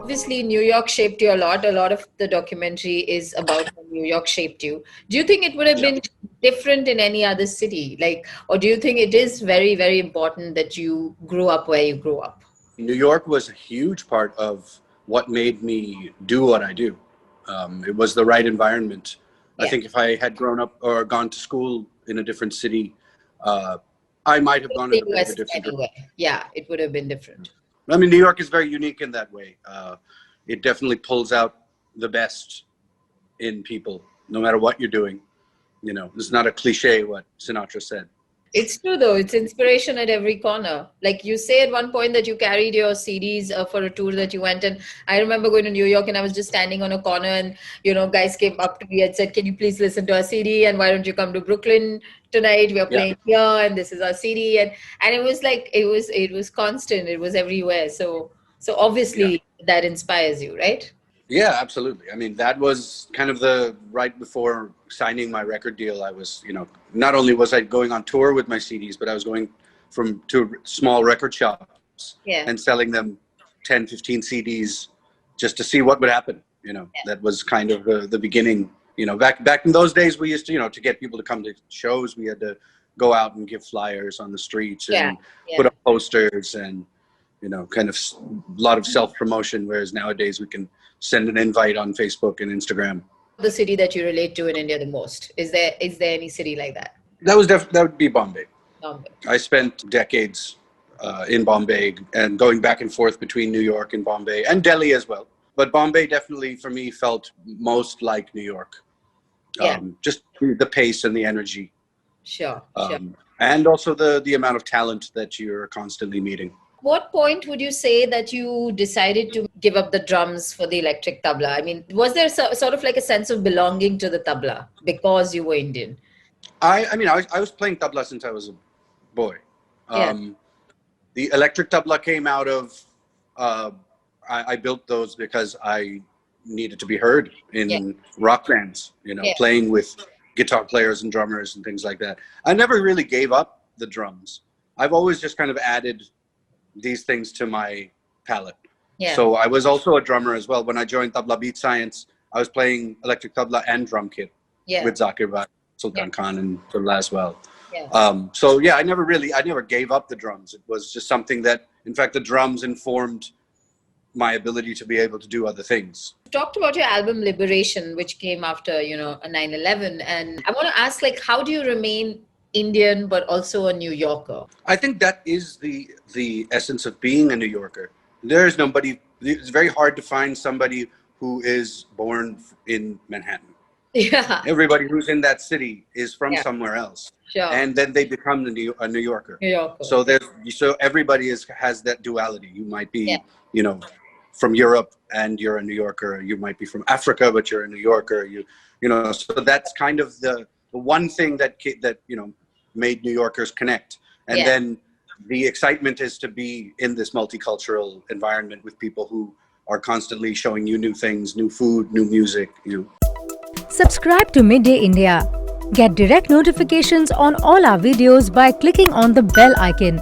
Obviously, New York shaped you a lot. A lot of the documentary is about how New York shaped you. Do you think it would have been different in any other city? Like, or do you think it is very, very important that you grew up where you grew up? New York was a huge part of what made me do what I do. It was the right environment. I think if I had grown up or gone to school in a different city, I might have gone in a bit of a different direction. Yeah, it would have been different. I mean, New York is very unique in that way. It definitely pulls out the best in people, no matter what you're doing. You know, it's not a cliche what Sinatra said. It's true though. It's inspiration at every corner. Like you say at one point that you carried your CDs for a tour that you went. And I remember going to New York and I was just standing on a corner and, guys came up to me and said, can you please listen to our CD? And why don't you come to Brooklyn tonight? We are playing here and this is our CD. And it was like, it was constant. It was everywhere. So obviously that inspires you, right? Yeah, absolutely. I mean, that was kind of the right before signing my record deal. I was, not only was I going on tour with my CDs, but I was going to small record shops and selling them 10, 15 CDs just to see what would happen. That was kind of the beginning. Back in those days, we used to, to get people to come to shows, we had to go out and give flyers on the streets and put up posters and, kind of a lot of self-promotion, whereas nowadays we can send an invite on Facebook and Instagram. The city that you relate to in India the most, is there any city like that? That would be Bombay. I spent decades in Bombay and going back and forth between New York and Bombay and Delhi as well. But Bombay definitely for me felt most like New York. Just the pace and the energy. Sure. And also the amount of talent that you're constantly meeting. What point would you say that you decided to give up the drums for the electric tabla? I mean, was there sort of like a sense of belonging to the tabla because you were Indian? I was playing tabla since I was a boy. The electric tabla came out of, I built those because I needed to be heard in rock bands, playing with guitar players and drummers and things like that. I never really gave up the drums. I've always just kind of added these things to my palette. So I was also a drummer as well. When I joined Tabla Beat Science, I was playing electric tabla and drum kit with Zakir Bhai, Sultan Khan and Tabla as well. I never gave up the drums. It was just something that, in fact, the drums informed my ability to be able to do other things. You talked about your album Liberation, which came after, a 9/11. And I want to ask, how do you remain Indian, but also a New Yorker? I think that is the essence of being a New Yorker. There's nobody, it's very hard to find somebody who is born in Manhattan. Everybody who's in that city is from somewhere else. And then they become a New Yorker. So everybody has that duality. You might be, from Europe and you're a New Yorker. You might be from Africa, but you're a New Yorker. So that's kind of the one thing that made New Yorkers connect. And then the excitement is to be in this multicultural environment with people who are constantly showing you new things, new food, new music. Subscribe to Midday India. Get direct notifications on all our videos by clicking on the bell icon.